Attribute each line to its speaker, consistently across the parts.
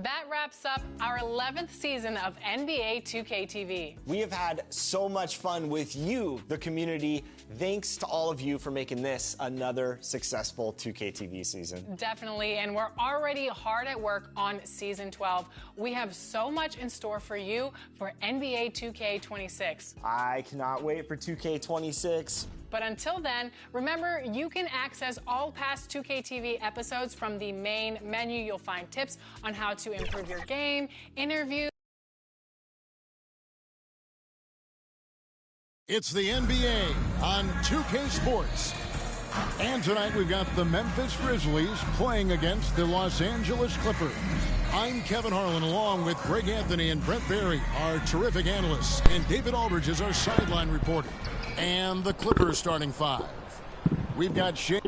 Speaker 1: That wraps up our 11th season of NBA 2K TV.
Speaker 2: We have had so much fun with you, the community. Thanks to all of you for making this another successful 2K TV season.
Speaker 1: Definitely, and we're already hard at work on Season 12. We have so much in store for you for NBA 2K26.
Speaker 2: I cannot wait for 2K26.
Speaker 1: But until then, remember, you can access all past 2K TV episodes from the main menu. You'll find tips on how to improve your game, interviews.
Speaker 3: It's the NBA on 2K Sports. And tonight we've got the Memphis Grizzlies playing against the Los Angeles Clippers. I'm Kevin Harlan along with Greg Anthony and Brent Barry, our terrific analysts, and David Aldridge is our sideline reporter. And the Clippers starting five. We've got Shea.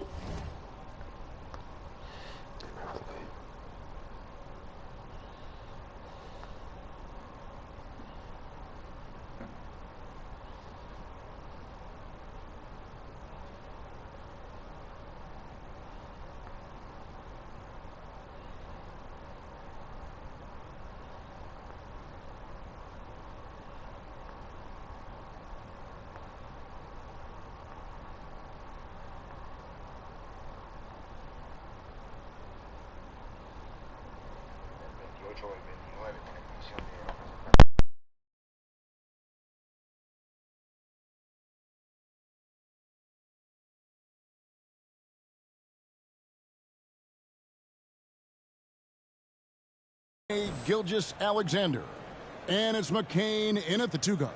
Speaker 3: Gilgeous-Alexander. And it's McCain in at the two guard.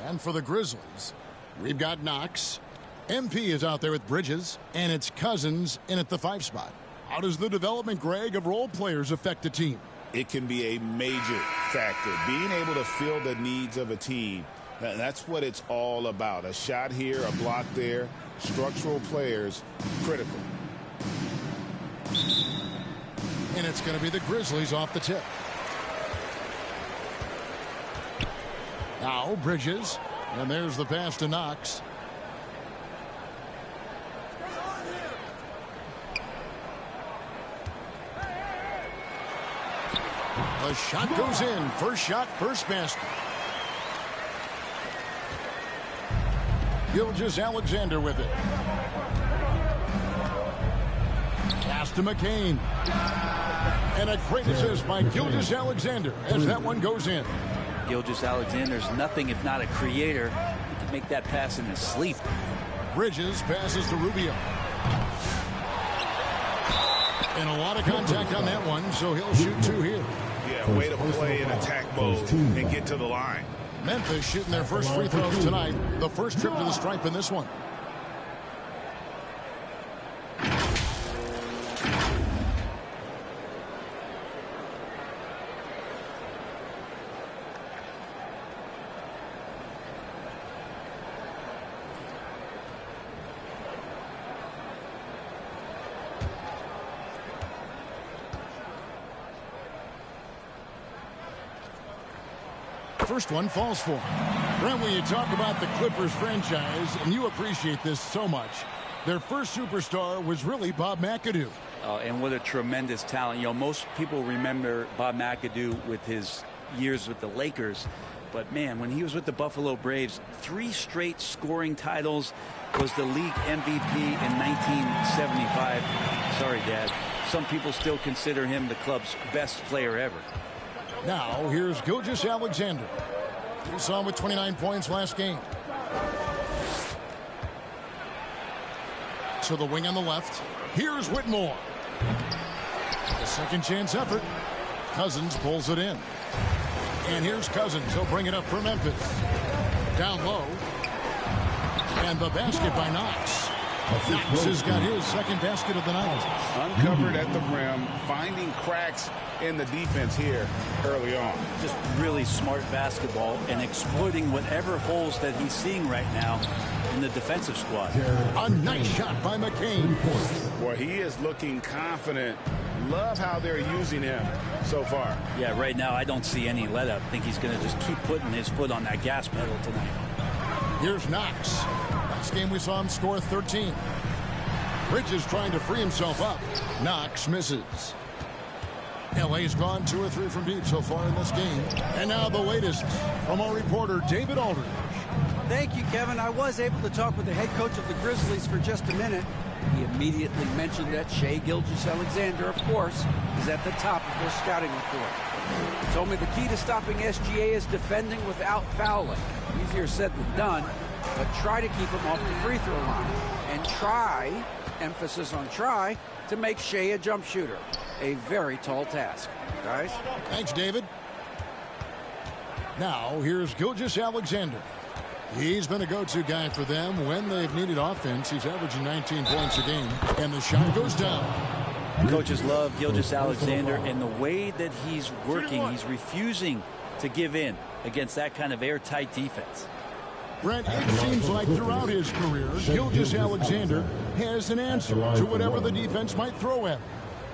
Speaker 3: And for the Grizzlies, we've got Knox. MP is out there with Bridges. And it's Cousins in at the 5 spot. How does the development, Greg, of role players affect a team?
Speaker 4: It can be a major factor. Being able to fill the needs of a team, that's what it's all about. A shot here, a block there. Structural players, critical.
Speaker 3: And it's going to be the Grizzlies off the tip. Now Bridges. And there's the pass to Knox. The shot goes in. First shot, first basket. Gilgeous-Alexander with it. Pass to McCain. And a great assist by Gilgeous-Alexander as that one goes in.
Speaker 5: Gilgeous-Alexander's nothing if not a creator. He can make that pass in his sleep.
Speaker 3: Bridges passes to Rubio. And a lot of contact on that one, so he'll shoot two here.
Speaker 4: Yeah, way to play in attack mode and get to the line.
Speaker 3: Memphis shooting their first free throws tonight. The first trip to the stripe in this one. First one falls for him. Brent, when you talk about the Clippers franchise, and you appreciate this so much, their first superstar was really Bob McAdoo.
Speaker 5: And what a tremendous talent. You know, most people remember Bob McAdoo with his years with the Lakers. But, man, when he was with the Buffalo Braves, 3 straight scoring titles, was the league MVP in 1975. Sorry, Dad. Some people still consider him the club's best player ever.
Speaker 3: Now, here's Gilgeous-Alexander. We saw him with 29 points last game. To the wing on the left. Here's Whitmore. A second chance effort. Cousins pulls it in. And here's Cousins. He'll bring it up for Memphis. Down low. And the basket by Knox. Knox has got his second basket of the night.
Speaker 4: Uncovered at the rim, finding cracks in the defense here early on.
Speaker 5: Just really smart basketball and exploiting whatever holes that he's seeing right now in the defensive squad.
Speaker 3: A nice shot by McCain.
Speaker 4: Boy, he is looking confident. Love how they're using him so far.
Speaker 5: Yeah, right now I don't see any let up. I think he's going to just keep putting his foot on that gas pedal tonight.
Speaker 3: Here's Knox. Last game we saw him score 13. Bridges trying to free himself up. Knox misses. LA's gone 2 or 3 from deep so far in this game. And now the latest from our reporter, David Aldridge.
Speaker 6: Thank you, Kevin. I was able to talk with the head coach of the Grizzlies for just a minute. He immediately mentioned that Shai Gilgeous-Alexander, of course, is at the top of their scouting report. He told me the key to stopping SGA is defending without fouling. Easier said than done, but try to keep him off the free throw line. And try, emphasis on try, to make Shai a jump shooter. A very tall task. Guys?
Speaker 3: Thanks, David. Now, here's Gilgeous-Alexander. He's been a go-to guy for them when they've needed offense. He's averaging 19 points a game, and the shot goes down.
Speaker 5: Coaches love Gilgeous-Alexander, and the way that he's working, he's refusing to give in against that kind of airtight defense.
Speaker 3: Brent, it seems like throughout his career, Gilgeous-Alexander has an answer to whatever the defense might throw at him.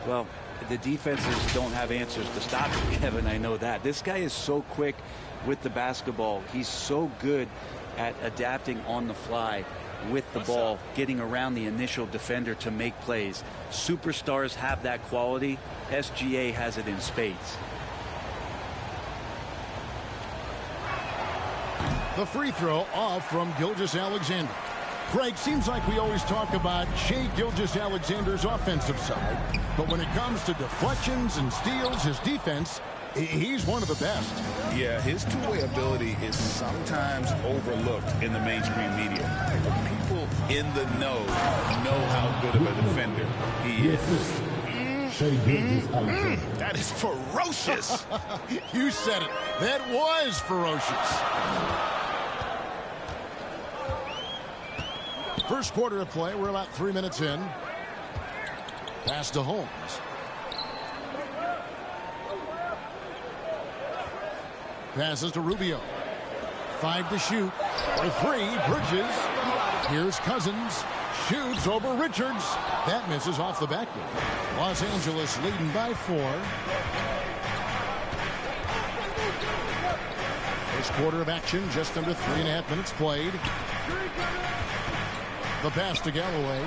Speaker 5: Well, the defenses don't have answers to stop him, Kevin. I know that. This guy is so quick with the basketball. He's so good at adapting on the fly with the ball, getting around the initial defender to make plays. Superstars have that quality. SGA has it in spades.
Speaker 3: The free throw off from Gilgeous-Alexander. Craig, seems like we always talk about Shai Gilgeous-Alexander's offensive side, but when it comes to deflections and steals, his defense, he's one of the best.
Speaker 4: Yeah, his two-way ability is sometimes overlooked in the mainstream media. People in the know how good of a defender he is. That is ferocious.
Speaker 3: You said it. That was ferocious. First quarter of play. We're about 3 minutes in. Pass to Holmes. Passes to Rubio. 5 to shoot. For 3, Bridges. Here's Cousins. Shoots over Richards. That misses off the backboard. Los Angeles leading by 4. First quarter of action, just under 3.5 minutes played. The pass to Galloway.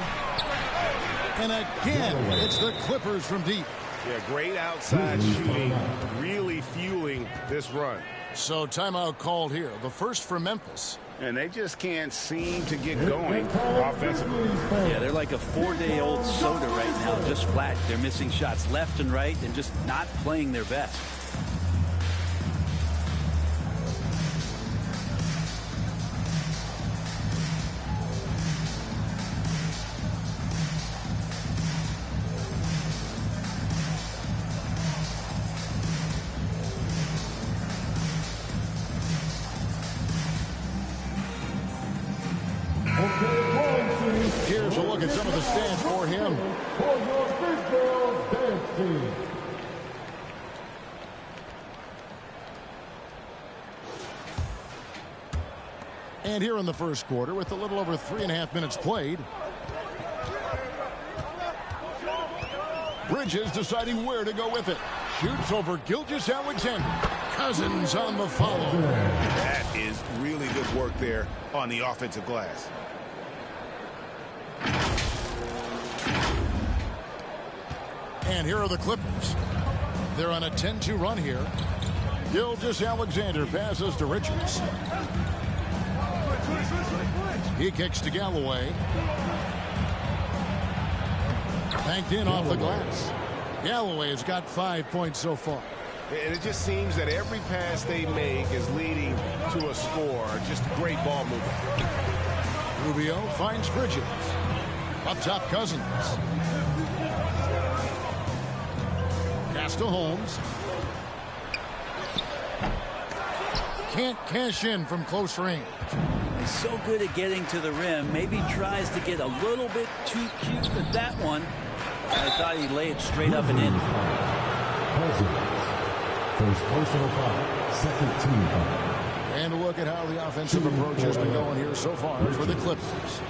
Speaker 3: And again, it's the Clippers from deep.
Speaker 7: Yeah, great outside shooting, really fueling this run.
Speaker 3: So timeout called here. The first for Memphis.
Speaker 4: And they just can't seem to get going offensively.
Speaker 5: Yeah, they're like a 4-day-old soda right now, just flat. They're missing shots left and right and just not playing their best.
Speaker 3: Here's a look at some of the stats for him. And here in the first quarter, with a little over 3.5 minutes played, Bridges deciding where to go with it. Shoots over Gilgeous-Alexander. Cousins on the follow.
Speaker 4: That is really good work there on the offensive glass.
Speaker 3: And here are the Clippers. They're on a 10-2 run here. Gilgeous-Alexander passes to Richards. He kicks to Galloway. Banked in off the glass. Galloway has got 5 points so far.
Speaker 7: And it just seems that every pass they make is leading to a score. Just great ball movement.
Speaker 3: Rubio finds Bridges. Up top, Cousins. Pass to Holmes. Can't cash in from close range.
Speaker 5: He's so good at getting to the rim. Maybe tries to get a little bit too cute with that one. I thought he'd lay it straight up and in.
Speaker 8: First personal foul, second team foul.
Speaker 3: And look at how the offensive approach has been going here so far for the Clippers.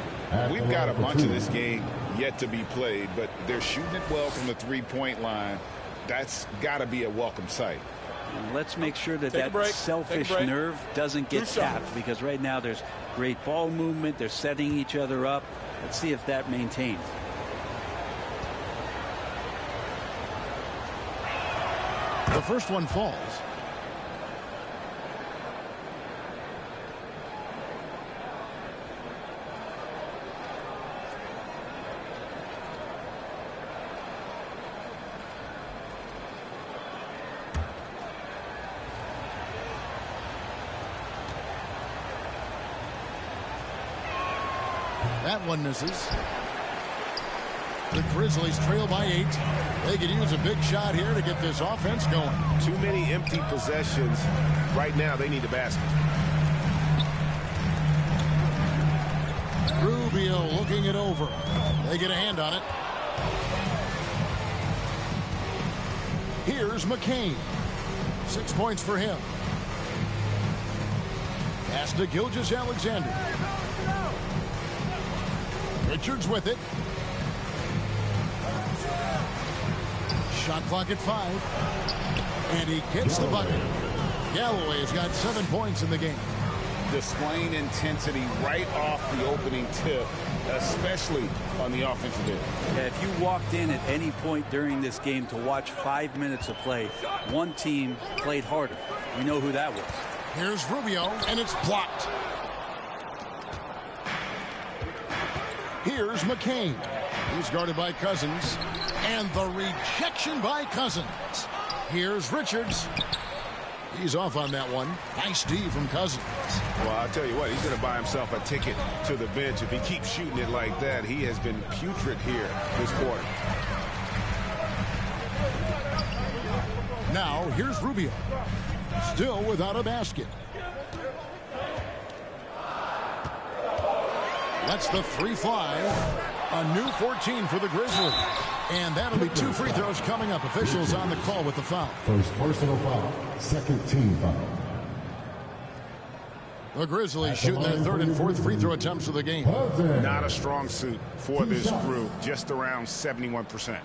Speaker 4: We've got a bunch of this game yet to be played, but they're shooting it well from the three-point line. That's got to be a welcome sight.
Speaker 5: And let's make sure that that selfish nerve doesn't get tapped, because right now there's great ball movement. They're setting each other up. Let's see if that maintains.
Speaker 3: The first one falls. That one misses. The Grizzlies trail by 8. They could use a big shot here to get this offense going.
Speaker 7: Too many empty possessions. Right now, they need a basket.
Speaker 3: Rubio looking it over. They get a hand on it. Here's McCain. 6 points for him. Pass to Gilgeous-Alexander. Richards with it. Shot clock at 5. And he gets the bucket. Galloway's got 7 points in the game.
Speaker 4: Displaying intensity right off the opening tip, especially on the offensive end.
Speaker 5: Yeah, if you walked in at any point during this game to watch 5 minutes of play, one team played harder. We know who that was.
Speaker 3: Here's Rubio, and it's blocked. Here's McCain. He's guarded by Cousins. And the rejection by Cousins. Here's Richards. He's off on that one. Nice D from Cousins.
Speaker 7: Well, I'll tell you what, he's going to buy himself a ticket to the bench. If he keeps shooting it like that, he has been putrid here this quarter.
Speaker 3: Now, here's Rubio. Still without a basket. That's the 3 fly. A new 14 for the Grizzlies. And that'll be 2 free throws coming up. Officials on the call with the foul.
Speaker 8: First personal foul. Second team foul.
Speaker 3: The Grizzlies shooting their 3rd and 4th free throw attempts of the game.
Speaker 7: Not a strong suit for this group. Just around 71%.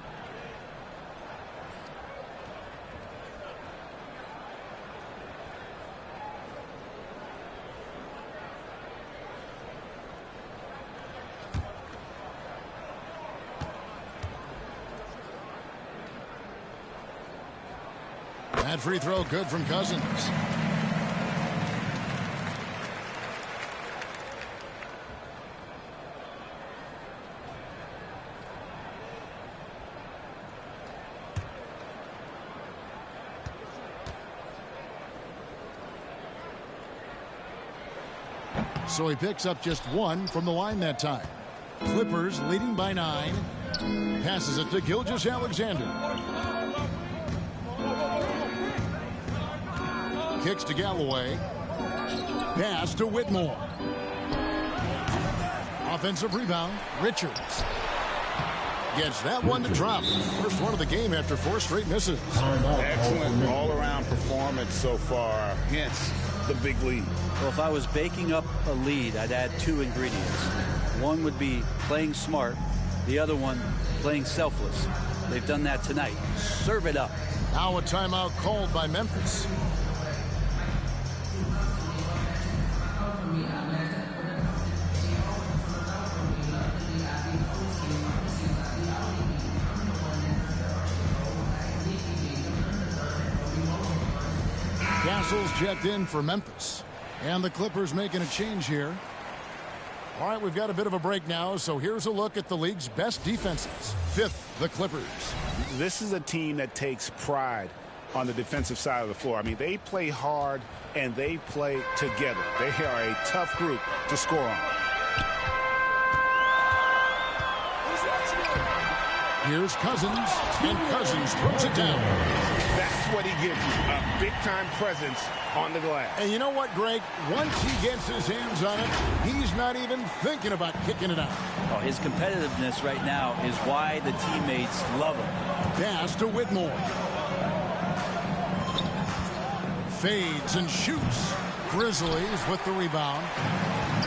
Speaker 3: That free throw good from Cousins. So he picks up just 1 from the line that time. Clippers leading by 9. Passes it to Gilgeous-Alexander. Kicks to Galloway. Pass to Whitmore. Offensive rebound. Richards. Gets that one to drop. First one of the game after 4 straight misses.
Speaker 4: Excellent all-around performance so far. Hence the big lead.
Speaker 5: Well, if I was baking up a lead, I'd add 2 ingredients. One would be playing smart. The other one, playing selfless. They've done that tonight. Serve it up.
Speaker 3: Now a timeout called by Memphis. Castle's checked in for Memphis. And the Clippers making a change here. All right, we've got a bit of a break now, so here's a look at the league's best defenses. 5th, the Clippers.
Speaker 7: This is a team that takes pride on the defensive side of the floor. I mean, they play hard and they play together. They are a tough group to score on.
Speaker 3: Here's Cousins, and Cousins throws it down.
Speaker 7: That's what he gives you, a big-time presence on the glass.
Speaker 3: And you know what, Greg? Once he gets his hands on it, he's not even thinking about kicking it out.
Speaker 5: Oh, his competitiveness right now is why the teammates love him.
Speaker 3: Pass to Whitmore. Fades and shoots. Grizzlies with the rebound.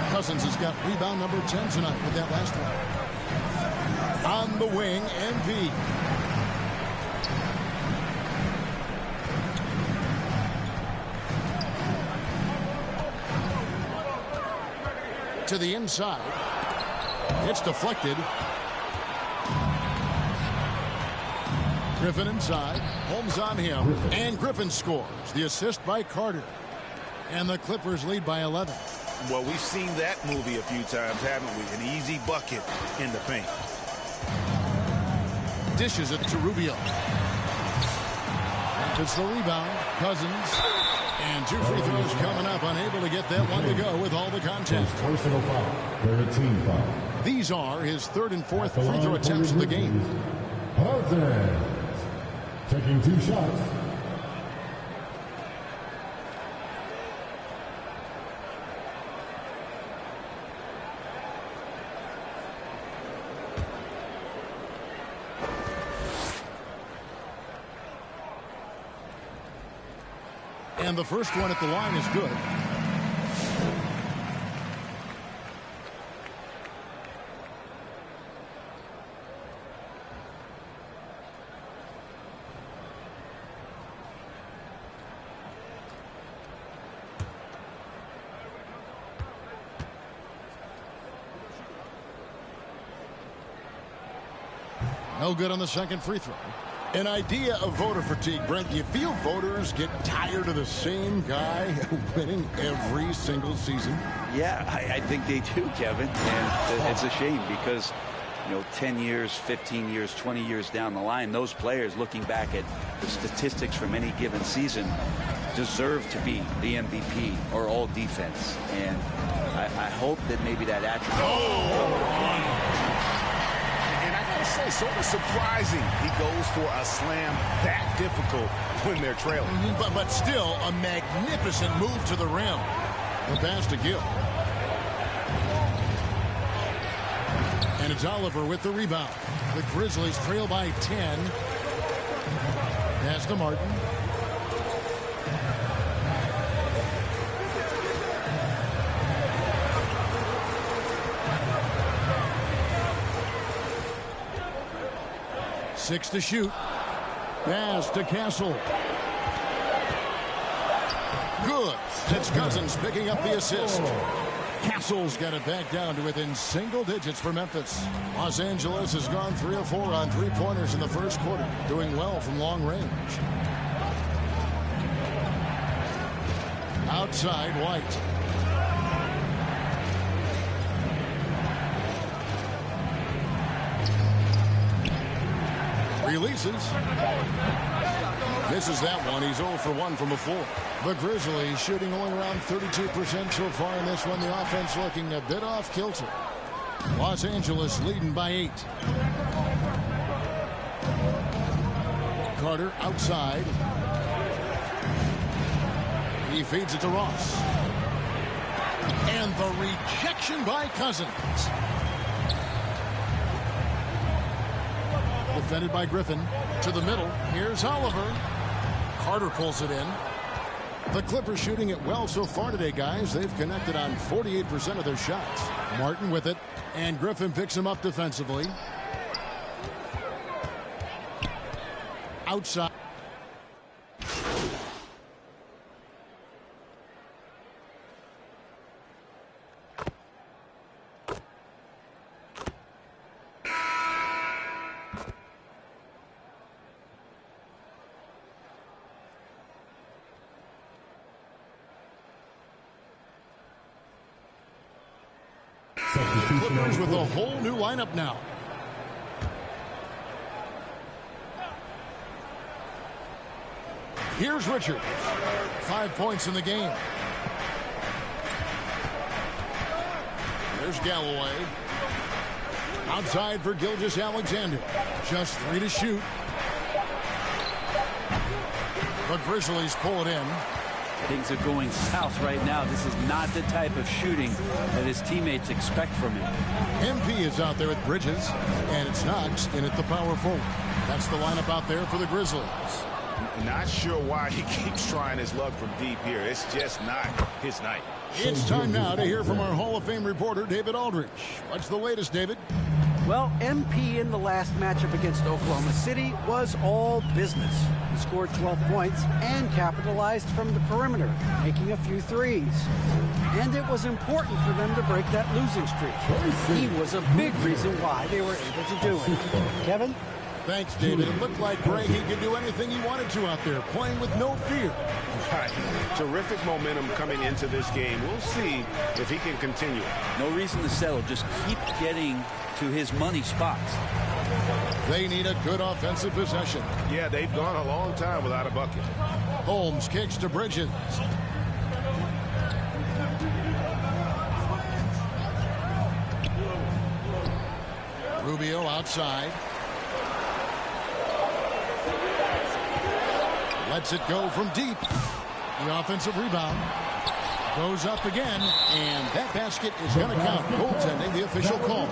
Speaker 3: Cousins has got rebound number 10 tonight with that last one. On the wing, MP. To the inside. It's deflected. Griffin inside. Holmes on him. And Griffin scores. The assist by Carter. And the Clippers lead by 11.
Speaker 7: Well, we've seen that movie a few times, haven't we? An easy bucket in the paint.
Speaker 3: Dishes it to Rubio. It's the rebound. Cousins. And 2 free throws coming up. Unable to get that one to go with all the contact.
Speaker 8: Personal foul. 13 foul.
Speaker 3: These are his 3rd and 4th free throw attempts of the game.
Speaker 8: Cousins taking 2 shots.
Speaker 3: And the first one at the line is good. No good on the second free throw. An idea of voter fatigue, Brent. Do you feel voters get tired of the same guy winning every single season?
Speaker 5: Yeah, I think they do, Kevin. And it's a shame because, 10 years, 15 years, 20 years down the line, those players looking back at the statistics from any given season deserve to be the MVP or all defense. And I hope that maybe that attribute...
Speaker 7: Say, sort of surprising he goes for a slam that difficult when they're trailing.
Speaker 3: But still a magnificent move to the rim. The pass to Gill. And it's Oliver with the rebound. The Grizzlies trail by 10. Pass to Martin. Six to shoot. Pass to Castle. Good. It's Cousins picking up the assist. Castle's got it back down to within single digits for Memphis. Los Angeles has gone 3 of 4 on 3-pointers in the first quarter, doing well from long range. Outside, White. Releases. Misses that one. He's 0 for 1 from before. The Grizzlies shooting only around 32% so far in this one. The offense looking a bit off kilter. Los Angeles leading by 8. Carter outside. He feeds it to Ross. And the rejection by Cousins. Defended by Griffin. To the middle. Here's Oliver. Carter pulls it in. The Clippers shooting it well so far today, guys. They've connected on 48% of their shots. Martin with it. And Griffin picks him up defensively. Outside. Clippers with a whole new lineup now. Here's Richard. 5 points in the game. There's Galloway. Outside for Gilgeous-Alexander. Just 3 to shoot. The Grizzlies pull it in.
Speaker 5: Things are going south right now. This is not the type of shooting that his teammates expect from him.
Speaker 3: MP is out there with Bridges, and it's Knox in at the power forward. That's the lineup out there for the Grizzlies.
Speaker 7: Not sure why he keeps trying his luck from deep here. It's just not his night.
Speaker 3: It's time now to hear from our Hall of Fame reporter, David Aldridge. What's the latest, David?
Speaker 6: Well, MP in the last matchup against Oklahoma City was all business. He scored 12 points and capitalized from the perimeter, making a few threes. And it was important for them to break that losing streak. He was a big reason why they were able to do it. Kevin?
Speaker 3: Thanks, David. It looked like Greg, he could do anything he wanted to out there, playing with no fear.
Speaker 7: Right. Terrific momentum coming into this game. We'll see if he can continue.
Speaker 5: No reason to settle. Just keep getting to his money spots.
Speaker 3: They need a good offensive possession.
Speaker 7: Yeah, they've gone a long time without a bucket.
Speaker 3: Holmes kicks to Bridges. Rubio outside. Lets it go from deep. The offensive rebound goes up again, and that basket is going to count. Goaltending, the official call.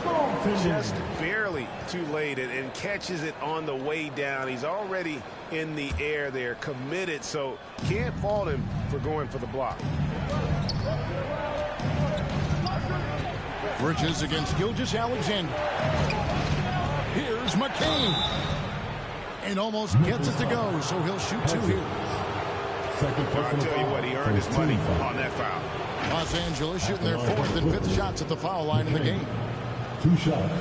Speaker 7: Just barely too late and catches it on the way down. He's already in the air there, committed, so can't fault him for going for the block.
Speaker 3: Bridges against Gilgeous-Alexander. Here's McCain. And almost gets it to go, so he'll shoot two here.
Speaker 7: I'll tell you what, he earned his money on that foul.
Speaker 3: Los Angeles shooting their fourth and fifth shots at the foul line in the game.
Speaker 8: 2 shots.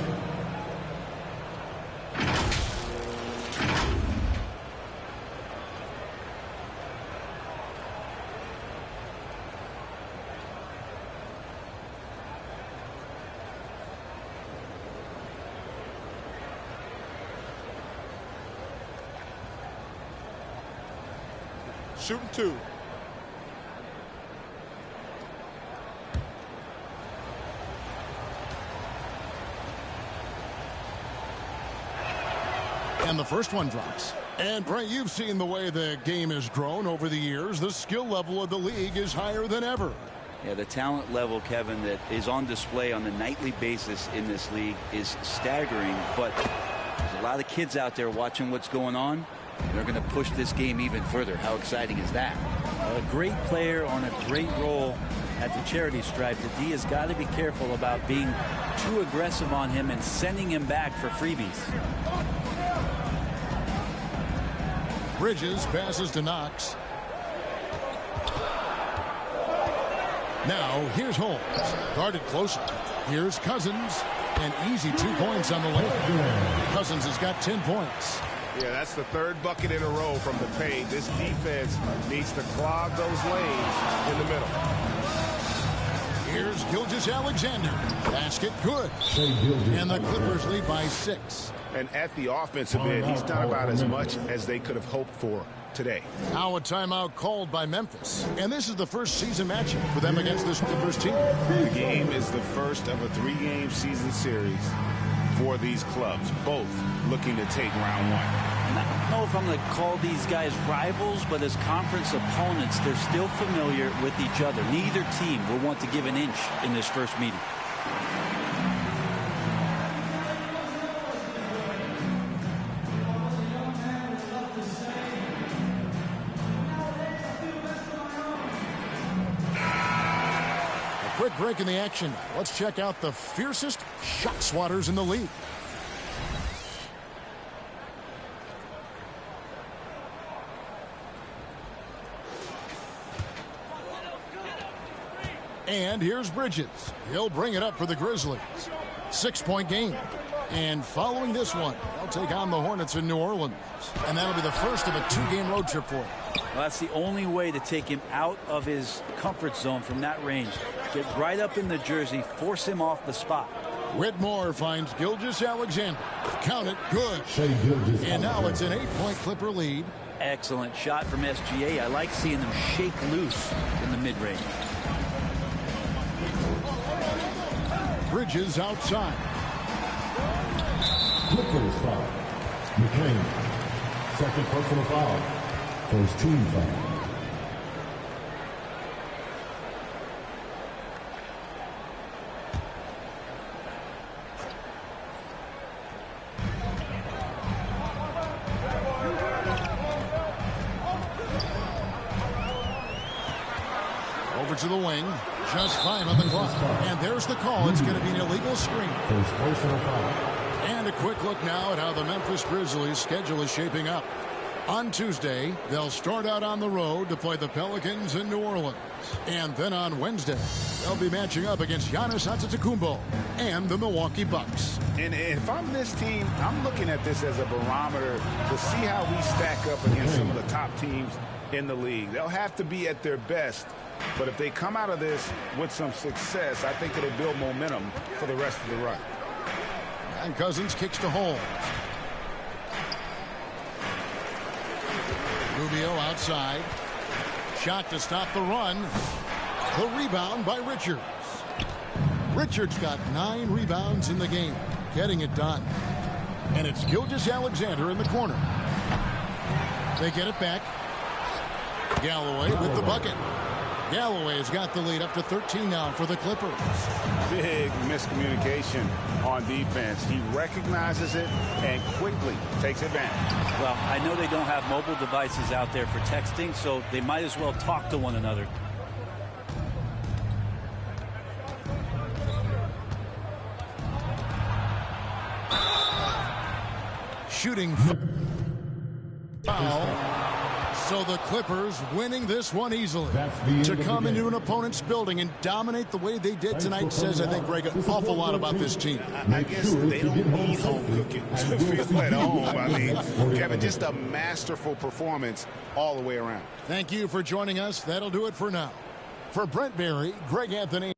Speaker 7: Shooting two.
Speaker 3: And the first one drops. And Brent, you've seen the way the game has grown over the years. The skill level of the league is higher than ever.
Speaker 5: Yeah, the talent level, Kevin, that is on display on a nightly basis in this league is staggering. But there's a lot of kids out there watching what's going on. They're going to push this game even further. How exciting is that? A great player on a great role at the charity stripe. The D has got to be careful about being too aggressive on him and sending him back for freebies.
Speaker 3: Bridges passes to Knox. Now here's Holmes. Guarded closer. Here's Cousins. An easy 2 points on the layup. Cousins has got 10 points.
Speaker 7: Yeah, that's the third bucket in a row from the paint. This defense needs to clog those lanes in the middle.
Speaker 3: Here's Gilgeous-Alexander. Basket good. And the Clippers lead by 6.
Speaker 7: And at the offensive end, he's done about as much as they could have hoped for today.
Speaker 3: Now a timeout called by Memphis. And this is the first season matchup for them against this Clippers team.
Speaker 7: The game is the first of a 3-game season series for these clubs, both looking to take round 1.
Speaker 5: And I don't know if I'm going to call these guys rivals, but as conference opponents, they're still familiar with each other. Neither team will want to give an inch in this first meeting.
Speaker 3: Quick break in the action. Let's check out the fiercest shot swatters in the league. And here's Bridges. He'll bring it up for the Grizzlies. 6-point game. And following this one, they'll take on the Hornets in New Orleans. And that'll be the first of a 2-game road trip for him.
Speaker 5: Well, that's the only way to take him out of his comfort zone from that range. Get right up in the jersey, force him off the spot.
Speaker 3: Whitmore finds Gilgeous-Alexander. Count it, good. And now it's an 8-point Clipper lead.
Speaker 5: Excellent shot from SGA. I like seeing them shake loose in the mid-range.
Speaker 3: Bridges outside.
Speaker 8: Clippers foul. McCain. Second personal foul. First team foul.
Speaker 3: Over to the wing. Just 5 on the clock. And there's the call. It's going to be an illegal screen.
Speaker 8: First personal foul.
Speaker 3: And a quick look now at how the Memphis Grizzlies' schedule is shaping up. On Tuesday, they'll start out on the road to play the Pelicans in New Orleans. And then on Wednesday, they'll be matching up against Giannis Antetokounmpo and the Milwaukee Bucks.
Speaker 7: And if I'm this team, I'm looking at this as a barometer to see how we stack up against some of the top teams in the league. They'll have to be at their best, but if they come out of this with some success, I think it'll build momentum for the rest of the run.
Speaker 3: And Cousins kicks to Holmes. Rubio outside. Shot to stop the run. The rebound by Richards. Richards got 9 rebounds in the game, getting it done. And it's Gilgeous-Alexander in the corner. They get it back. Galloway with the bucket. Galloway has got the lead up to 13 now for the Clippers.
Speaker 7: Big miscommunication on defense. He recognizes it and quickly takes advantage.
Speaker 5: Well, I know they don't have mobile devices out there for texting, so they might as well talk to one another.
Speaker 3: Shooting foul. So the Clippers winning this one easily. To come into an opponent's building and dominate the way they did tonight says, I think, Greg, an awful lot about this team.
Speaker 7: I guess they don't need home cooking to feel at home. I mean, Kevin, just a masterful performance all the way around.
Speaker 3: Thank you for joining us. That'll do it for now. For Brent Berry, Greg Anthony.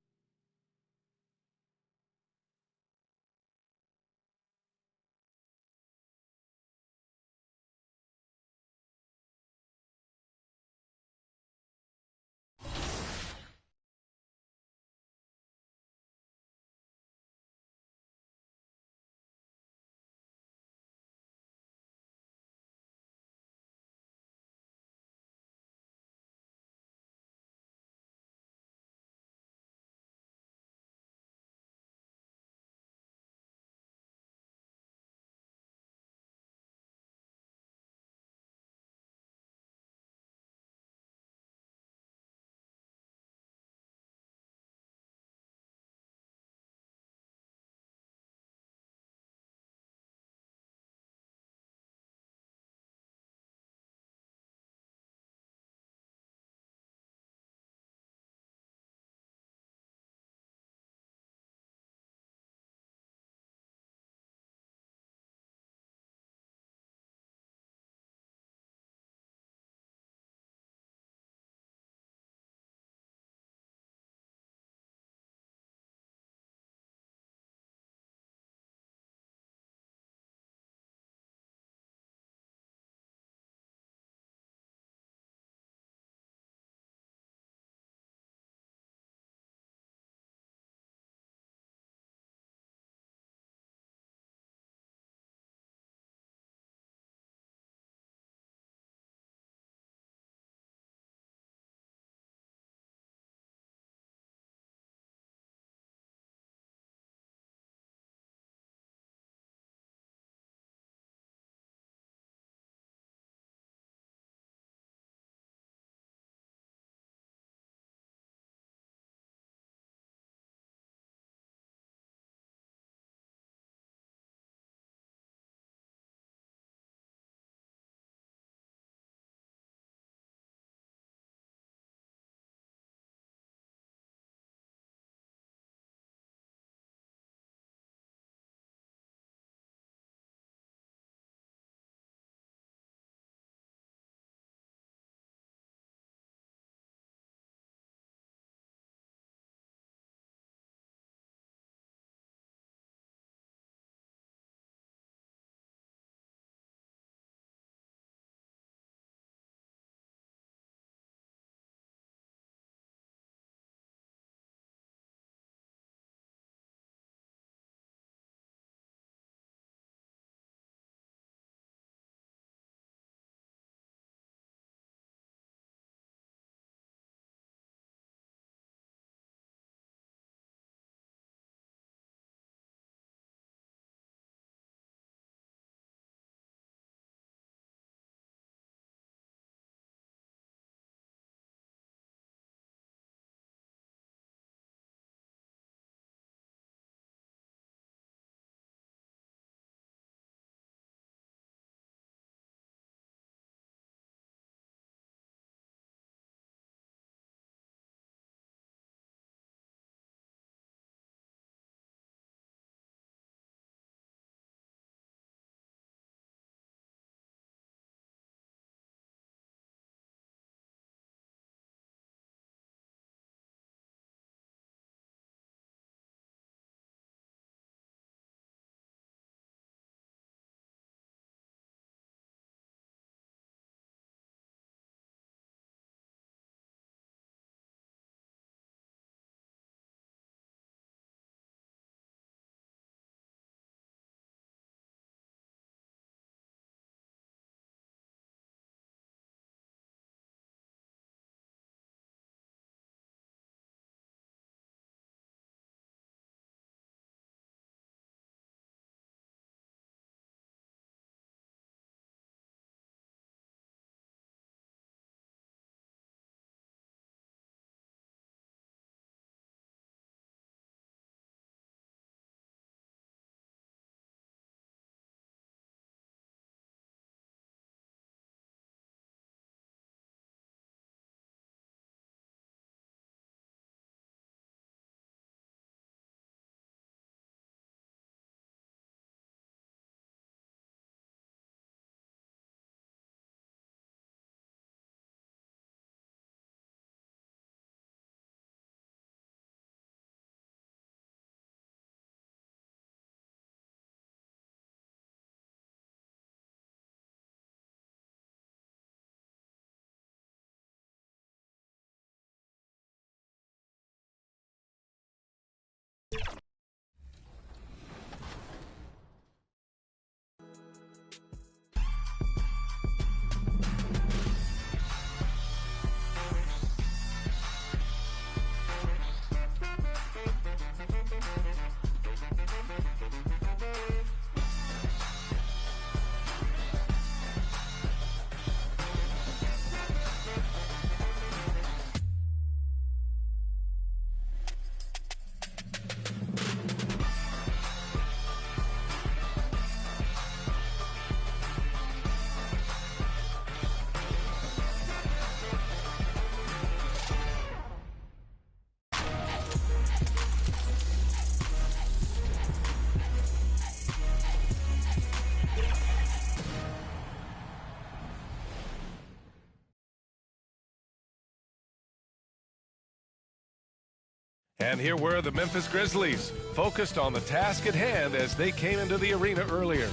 Speaker 9: And here were the Memphis Grizzlies, focused on the task at hand as they came into the arena earlier.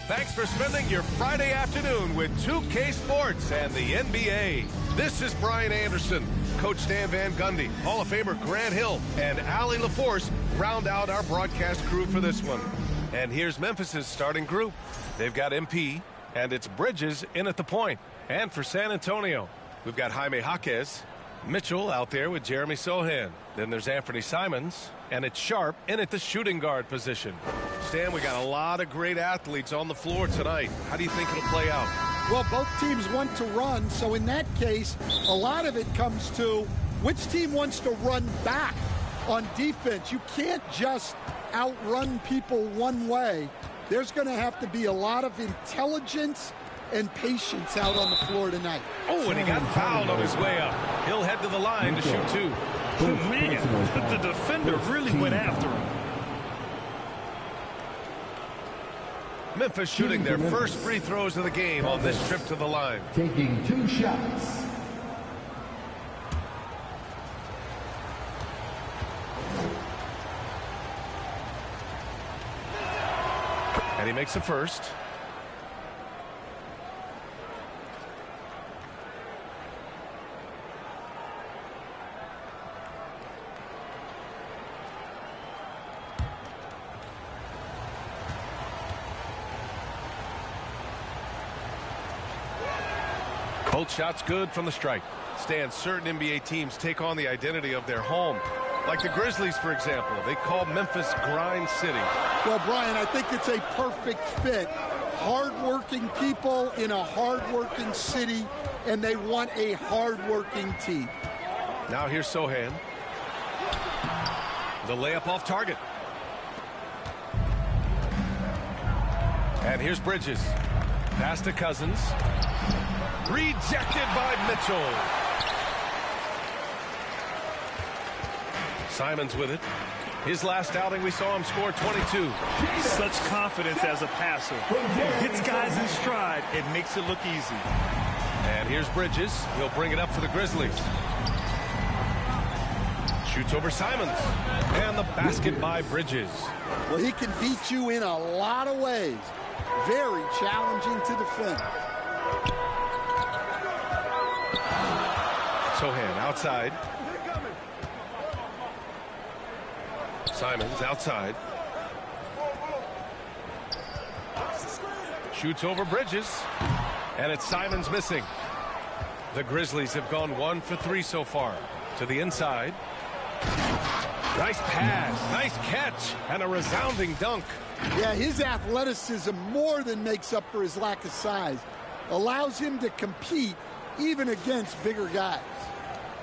Speaker 9: Thanks for spending your Friday afternoon with 2K Sports and the NBA. This is Brian Anderson. Coach Stan Van Gundy, Hall of Famer Grant Hill, and Allie LaForce round out our broadcast crew for this one. And here's Memphis's starting group. They've got MP, and it's Bridges in at the point. And for San Antonio, we've got Jaime Jaquez, Mitchell out there with Jeremy Sohan. Then there's Anthony Simons, and it's Sharp in at the shooting guard position. Stan, we got a lot of great athletes on the floor tonight. How do you think it'll play out?
Speaker 10: Well, both teams want to run, so in that case, a lot of it comes to which team wants to run back on defense. You can't just outrun people one way. There's going to have to be a lot of intelligence and patience out on the floor tonight.
Speaker 9: Oh, and he got fouled on his way up. He'll head to the line to shoot two.
Speaker 11: Oh, man, the defender really went after him.
Speaker 9: Memphis shooting their first free throws of the game on this trip to the line.
Speaker 8: Taking 2 shots.
Speaker 9: And he makes the first. Both shots good from the strike. Stan, certain NBA teams take on the identity of their home. Like the Grizzlies, for example. They call Memphis Grind City.
Speaker 10: Well, Brian, I think it's a perfect fit. Hard-working people in a hard-working city, and they want a hard-working team.
Speaker 9: Now here's Sohan. The layup off target. And here's Bridges. Pass to Cousins. Rejected by Mitchell. Simons with it. His last outing, we saw him score 22.
Speaker 11: Such confidence as a passer. He hits guys in stride. It makes it look easy.
Speaker 9: And here's Bridges. He'll bring it up for the Grizzlies. Shoots over Simons. And the basket by Bridges.
Speaker 10: Well, he can beat you in a lot of ways. Very challenging to defend.
Speaker 9: Sohan outside. Simons outside. Shoots over Bridges. And it's Simons missing. The Grizzlies have gone 1 for 3 so far. To the inside. Nice pass. Nice catch. And a resounding dunk.
Speaker 10: Yeah, his athleticism more than makes up for his lack of size. Allows him to compete even against bigger guys.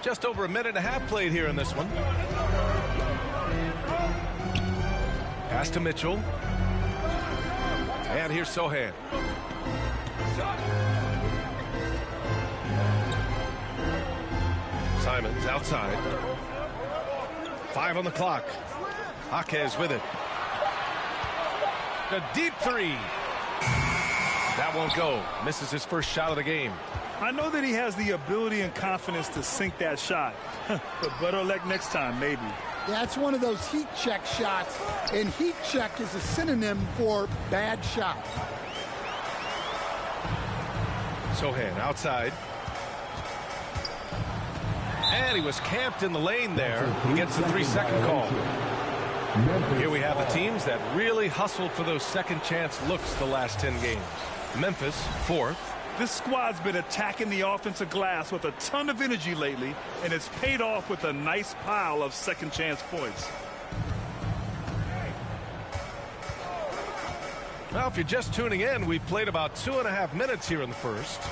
Speaker 9: Just over a minute and a half played here in this one. Pass to Mitchell. And here's Sohan. Simons outside. 5 on the clock. Jaquez with it. A deep three. That won't go. Misses his first shot of the game.
Speaker 11: I know that he has the ability and confidence to sink that shot. But better luck next time, maybe.
Speaker 10: Yeah, it's one of those heat check shots. And heat check is a synonym for bad shot.
Speaker 9: Sohan outside. And he was camped in the lane there. He gets the 3-second call. Here we have the teams that really hustled for those second chance looks the last 10 games. Memphis, 4th.
Speaker 11: This squad's been attacking the offensive glass with a ton of energy lately, and it's paid off with a nice pile of second chance points.
Speaker 9: Well, if you're just tuning in, we've played about 2.5 minutes here in the first.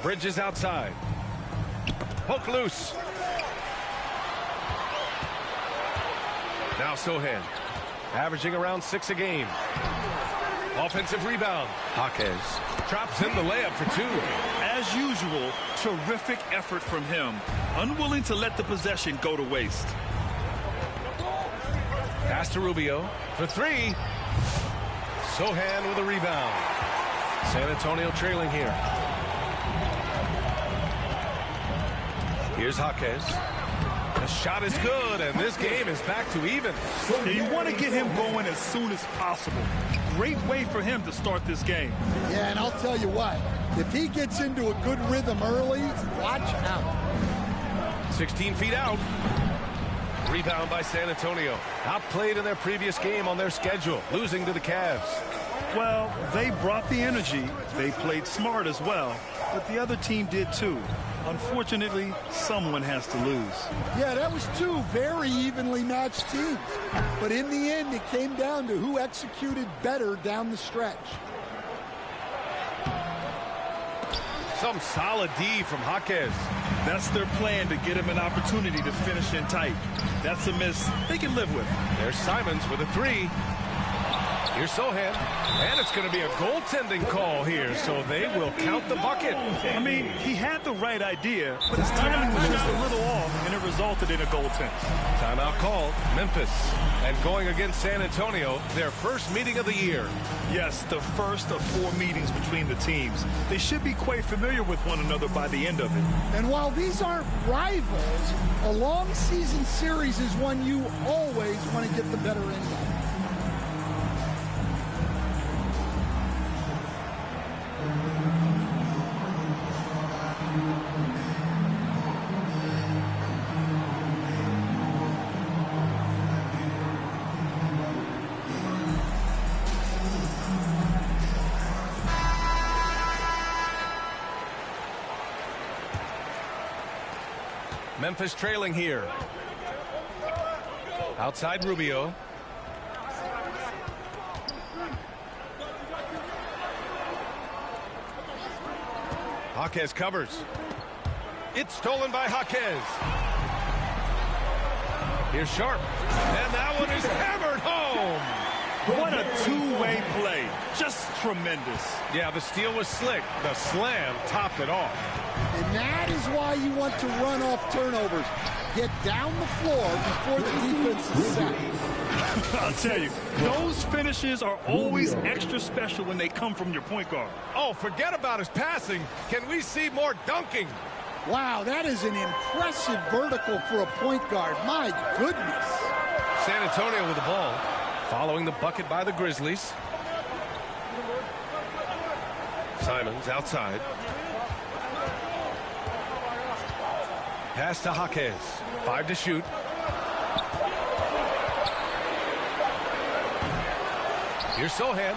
Speaker 9: Bridges outside. Poke loose. Now Sohan, averaging around 6 a game. Offensive rebound. Jaquez drops in the layup for 2.
Speaker 11: As usual, terrific effort from him. Unwilling to let the possession go to waste.
Speaker 9: Pass to Rubio for three. Sohan with a rebound. San Antonio trailing here. Here's Jaquez. The shot is good, and this game is back to even.
Speaker 11: Yeah, you want to get him going as soon as possible. Great way for him to start this game.
Speaker 10: Yeah, and I'll tell you what, if he gets into a good rhythm early, watch out.
Speaker 9: 16 feet out. Rebound by San Antonio. Outplayed in their previous game on their schedule, losing to the Cavs.
Speaker 11: Well, they brought the energy. They played smart as well, but the other team did too. Unfortunately, someone has to lose.
Speaker 10: Yeah, that was two very evenly matched teams. But in the end, it came down to who executed better down the stretch.
Speaker 9: Some solid D from Jaquez.
Speaker 11: That's their plan, to get him an opportunity to finish in tight. That's a miss they can live with.
Speaker 9: There's Simons with a three. Here's Sohan, and it's going to be a goaltending call here, so they will count the bucket.
Speaker 11: I mean, he had the right idea, but his timing was just a little off, and it resulted in a goaltend.
Speaker 9: Timeout called. Memphis, and going against San Antonio, their first meeting of the year.
Speaker 11: Yes, the first of 4 meetings between the teams. They should be quite familiar with one another by the end of it.
Speaker 10: And while these aren't rivals, a long season series is one you always want to get the better end of.
Speaker 9: Memphis trailing here. Outside Rubio. Jaquez covers. It's stolen by Jaquez. Here's Sharp. And that one is hammered home.
Speaker 11: What a two-way play. Just tremendous.
Speaker 9: Yeah, the steal was slick. The slam topped it off.
Speaker 10: And that is why you want to run off turnovers. Get down the floor before the defense is set.
Speaker 11: I'll tell you, those finishes are always extra special when they come from your point guard.
Speaker 9: Oh, forget about his passing. Can we see more dunking?
Speaker 10: Wow, that is an impressive vertical for a point guard. My goodness.
Speaker 9: San Antonio with the ball. Following the bucket by the Grizzlies. Simons outside. Pass to Jaquez. 5 to shoot. Here's Sohan.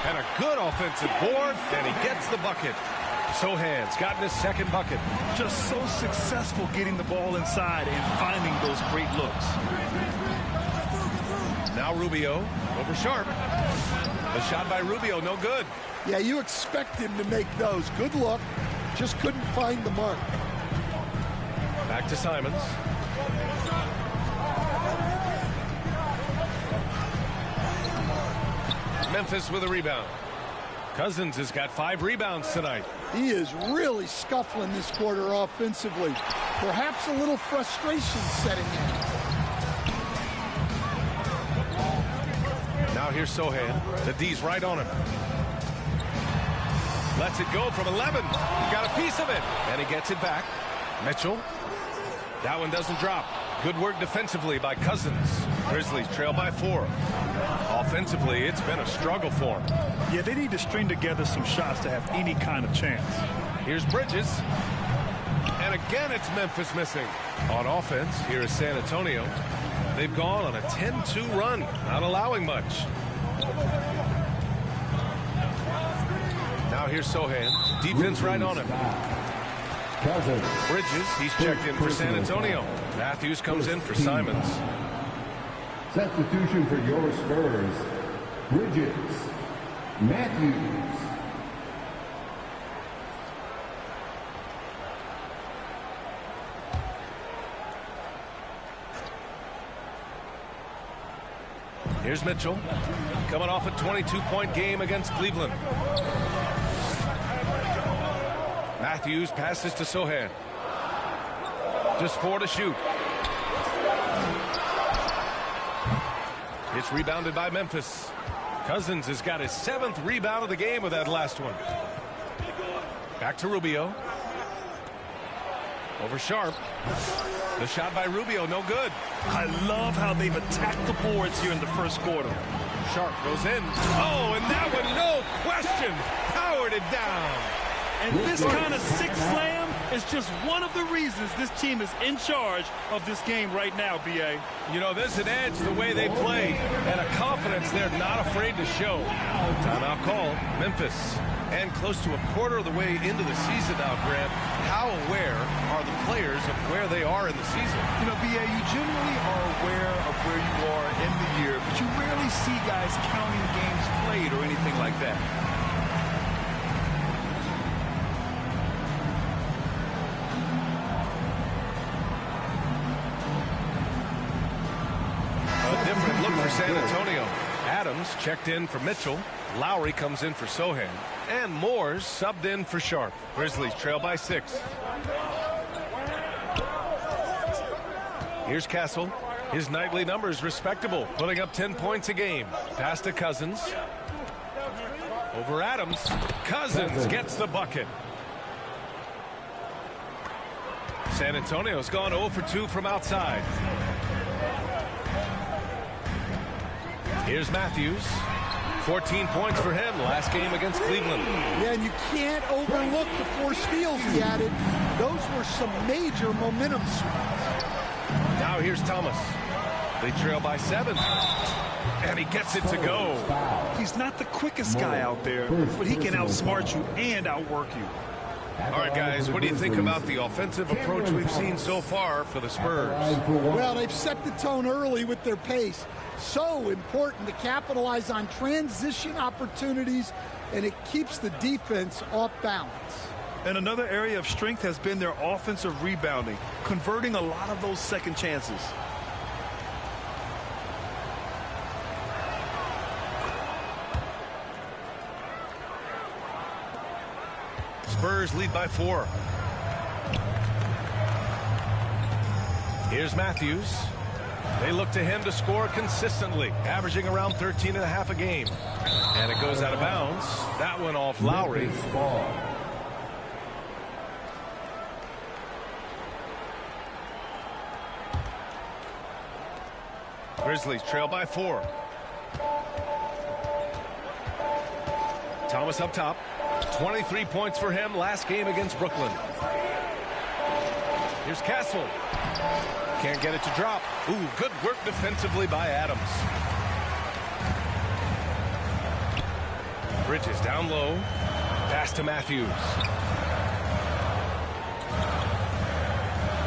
Speaker 9: And a good offensive board, and he gets the bucket. Sohan's gotten his second bucket.
Speaker 11: Just so successful getting the ball inside and finding those great looks.
Speaker 9: Now Rubio over Sharp. The shot by Rubio, no good.
Speaker 10: Yeah, you expect him to make those. Good look. Just couldn't find the mark.
Speaker 9: Back to Simons. Memphis with a rebound. Cousins has got 5 rebounds tonight.
Speaker 10: He is really scuffling this quarter offensively. Perhaps a little frustration setting in.
Speaker 9: Now here's Sohan. The D's right on him. Lets it go from 11. He got a piece of it, and he gets it back. Mitchell. That one doesn't drop. Good work defensively by Cousins. Grizzlies trail by 4. Offensively, it's been a struggle for them.
Speaker 11: Yeah, they need to string together some shots to have any kind of chance.
Speaker 9: Here's Bridges. And again, it's Memphis missing. On offense, here is San Antonio. They've gone on a 10-2 run, not allowing much. Now here's Sohan. Defense right on him. Bridges, he's checked in for San Antonio. Matthews comes in for Simons.
Speaker 8: Substitution for your Spurs. Bridges. Matthews.
Speaker 9: Here's Mitchell, coming off a 22-point game against Cleveland. Matthews passes to Sohan. Just 4 to shoot. It's rebounded by Memphis. Cousins has got his 7th rebound of the game with that last one. Back to Rubio. Over Sharp. The shot by Rubio, no good.
Speaker 11: I love how they've attacked the boards here in the first quarter.
Speaker 9: Sharp goes in. Oh, and that one, no question, powered it down.
Speaker 11: And this kind of six slam is just one of the reasons this team is in charge of this game right now, B.A.
Speaker 9: You know, there's an edge the way they play and a confidence they're not afraid to show. Timeout call, Memphis. And close to a quarter of the way into the season now, Grant. How aware are the players of where they are in the season?
Speaker 12: You know, B.A., you generally are aware of where you are in the year, but you rarely see guys counting games played or anything like that.
Speaker 9: A different look for San Antonio. Adams checked in for Mitchell. Lowry comes in for Sohan. And Moores subbed in for Sharp. Grizzlies trail by 6. Here's Castle. His nightly numbers respectable, putting up 10 points a game. Pass to Cousins. Over Adams. Cousins gets the bucket. San Antonio's gone 0 for 2 from outside. Here's Matthews. 14 points for him last game against Cleveland.
Speaker 10: Yeah, and you can't overlook the 4 steals he added. Those were some major momentum swings.
Speaker 9: Now here's Thomas. They trail by 7. And he gets it to go.
Speaker 11: He's not the quickest guy out there, but he can outsmart you and outwork you.
Speaker 9: All right, guys, what do you think about the offensive approach we've seen so far for the Spurs?
Speaker 10: Well, they've set the tone early with their pace. So important to capitalize on transition opportunities, and it keeps the defense off balance.
Speaker 11: And another area of strength has been their offensive rebounding, converting a lot of those second chances.
Speaker 9: Spurs lead by 4. Here's Matthews. They look to him to score consistently, averaging around 13.5 a game. And it goes out of bounds. That one off Lowry. Grizzlies trail by 4. Thomas up top. 23 points for him last game against Brooklyn. Here's Castle. Can't get it to drop. Ooh, good work defensively by Adams. Bridges down low. Pass to Matthews.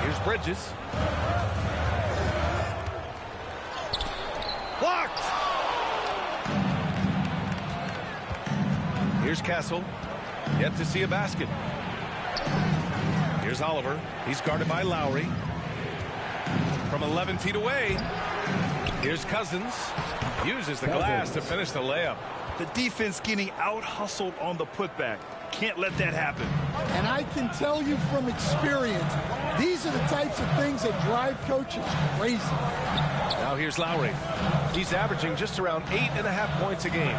Speaker 9: Here's Bridges. Blocked! Here's Castle. Yet to see a basket. Here's Oliver. He's guarded by Lowry. From 11 feet away. Here's Cousins. Uses the glass to finish the layup.
Speaker 11: The defense getting out-hustled on the putback. Can't let that happen.
Speaker 10: And I can tell you from experience, these are the types of things that drive coaches crazy.
Speaker 9: Now here's Lowry. He's averaging just around 8.5 points a game.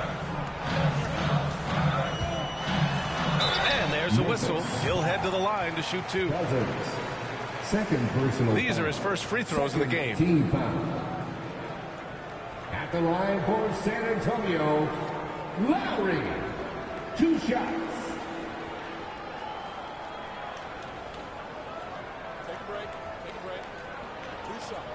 Speaker 9: And there's a whistle. He'll head to the line to shoot 2.
Speaker 8: Second personal
Speaker 9: These are his first free throws of the game.
Speaker 8: Team foul. At the line for San Antonio, Lowry. 2 shots.
Speaker 12: Take a break. 2 shots.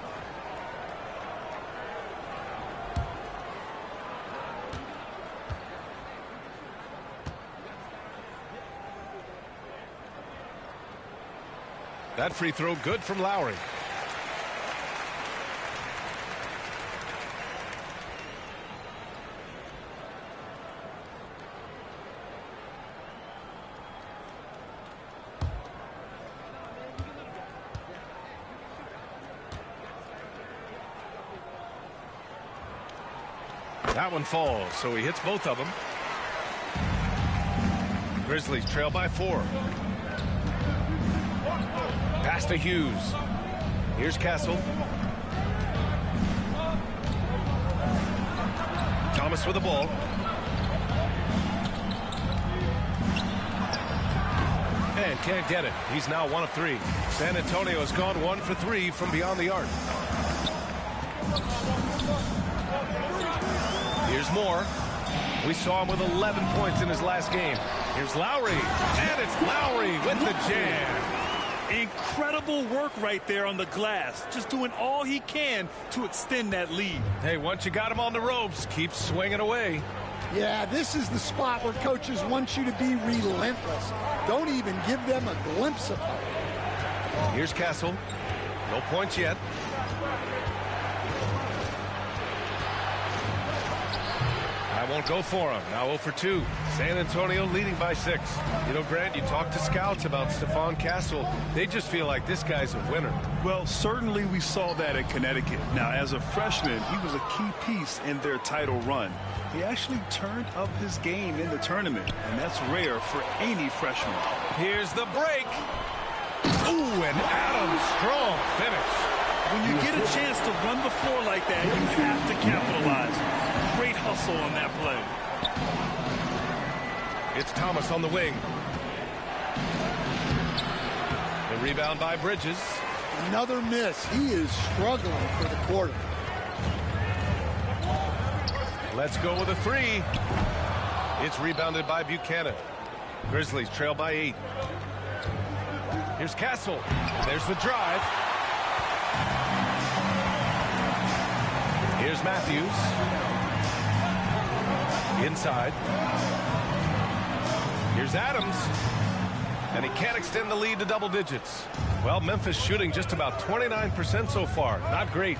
Speaker 9: That free throw good from Lowry. That one falls, so he hits both of them. Grizzlies trail by 4. Pass to Hughes. Here's Castle. Thomas with the ball. And can't get it. He's now 1 of 3. San Antonio has gone 1 for 3 from beyond the arc. Here's Moore. We saw him with 11 points in his last game. Here's Lowry. And it's Lowry with the jam.
Speaker 11: Incredible work right there on the glass. Just doing all he can to extend that lead.
Speaker 9: Hey, once you got him on the ropes, keep swinging away.
Speaker 10: Yeah, this is the spot where coaches want you to be relentless. Don't even give them a glimpse of hope.
Speaker 9: Here's Castle. No points yet. I won't go for him. Now 0 for 2. San Antonio leading by 6. You know, Grant, you talk to scouts about Stephon Castle. They just feel like this guy's a winner.
Speaker 11: Well, certainly we saw that at Connecticut. Now, as a freshman, he was a key piece in their title run. He actually turned up his game in the tournament, and that's rare for any freshman.
Speaker 9: Here's the break. Ooh, and Adams, strong finish.
Speaker 11: When you get a chance to run the floor like that, you have to capitalize. Great hustle on that play.
Speaker 9: It's Thomas on the wing. The rebound by Bridges.
Speaker 10: Another miss. He is struggling for the quarter.
Speaker 9: Let's go with a 3. It's rebounded by Buchanan. Grizzlies trail by 8. Here's Castle. There's the drive. Here's Matthews. Inside. Here's Adams. And he can't extend the lead to double digits. Well, Memphis shooting just about 29% so far. Not great.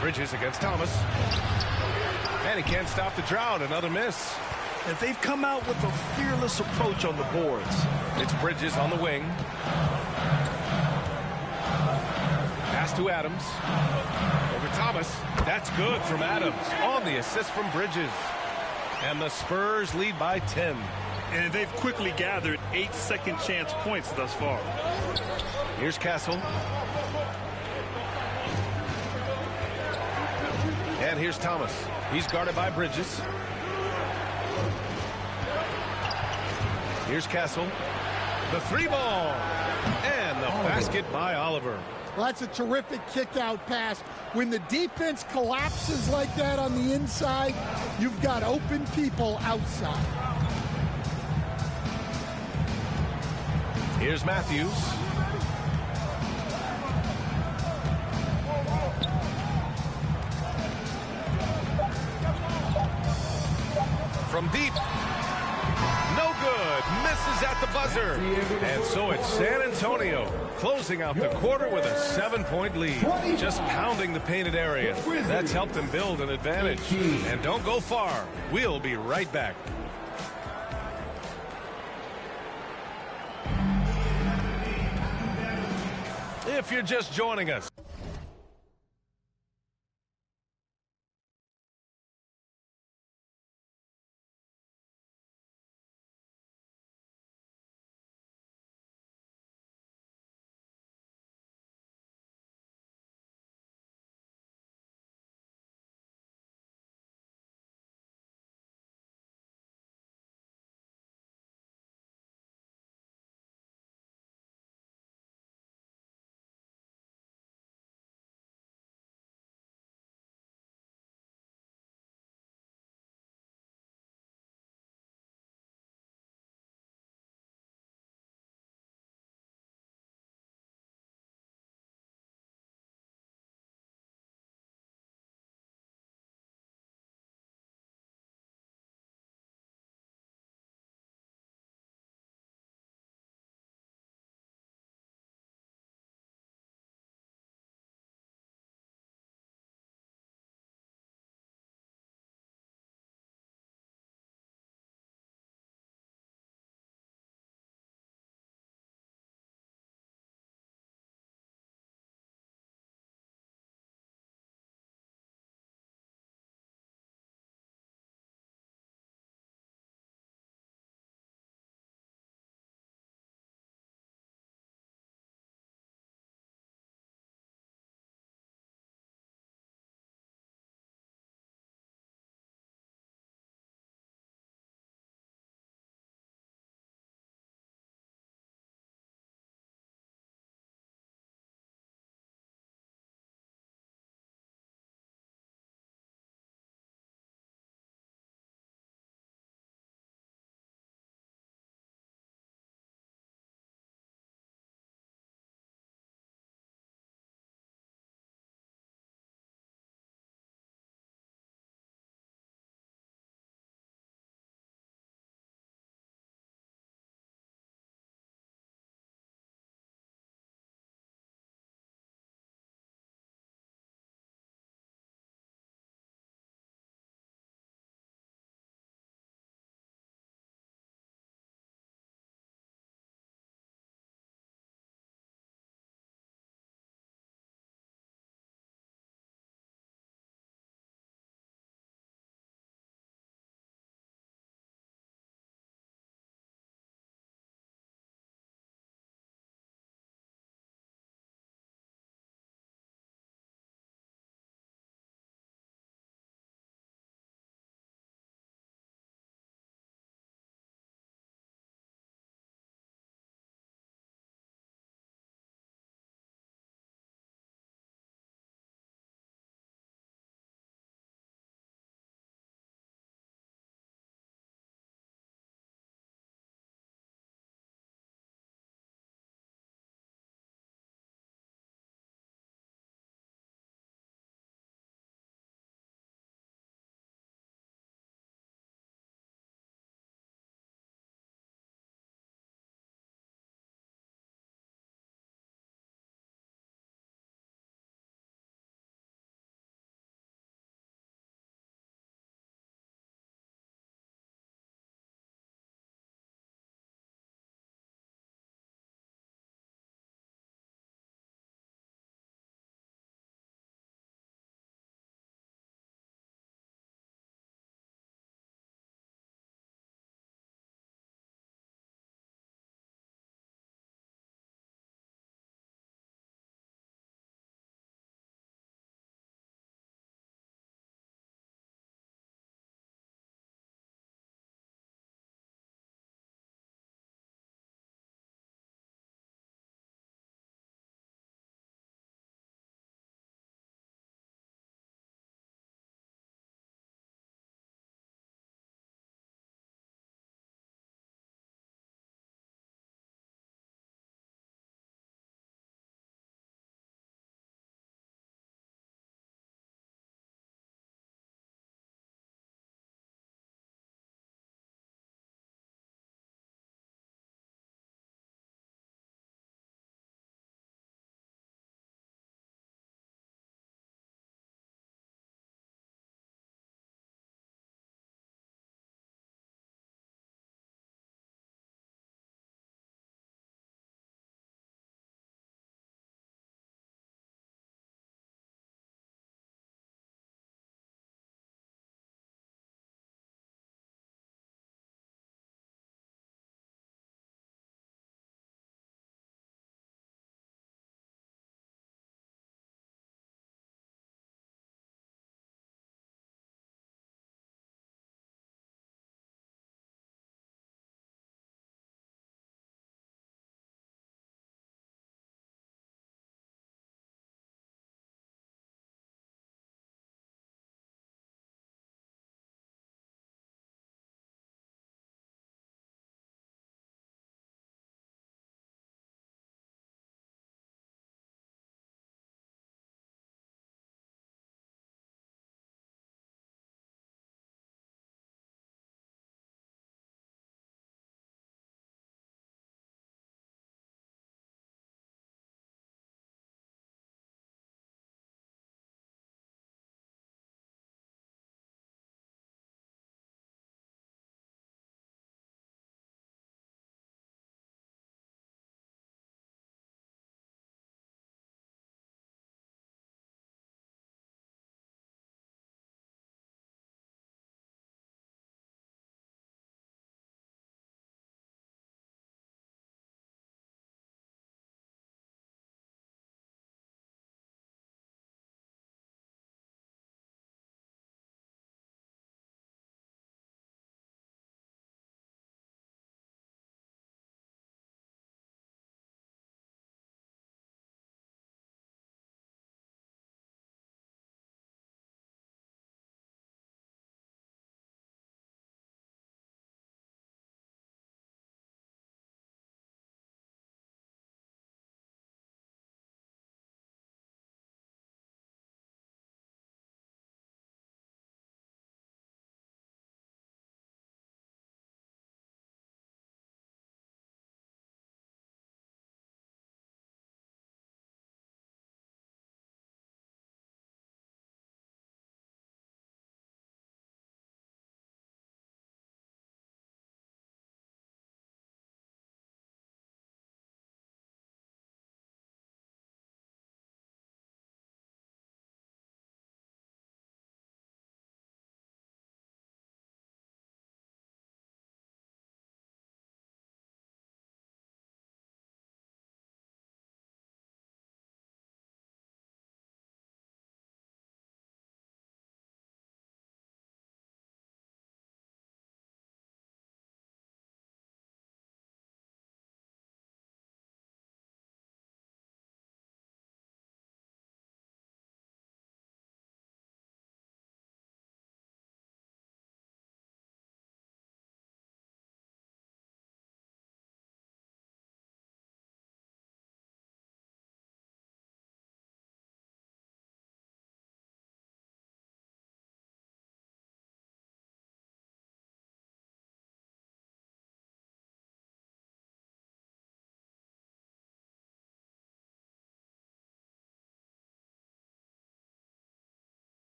Speaker 9: Bridges against Thomas. And he can't stop the drought. Another miss.
Speaker 11: And they've come out with a fearless approach on the boards.
Speaker 9: It's Bridges on the wing. Pass to Adams. Over Thomas. That's good from Adams on the assist from Bridges. And the Spurs lead by 10.
Speaker 11: And they've quickly gathered 8 second chance points thus far.
Speaker 9: Here's Castle. And here's Thomas. He's guarded by Bridges. Here's Castle. The 3-ball. And the basket by Oliver.
Speaker 10: Well, that's a terrific kick-out pass. When the defense collapses like that on the inside, you've got open people outside.
Speaker 9: Here's Matthews. From deep. No good. Misses at the buzzer. And so it's San Antonio closing out the quarter with a 7-point lead. Just pounding the painted area. That's helped them build an advantage. And don't go far. We'll be right back. If you're just joining us,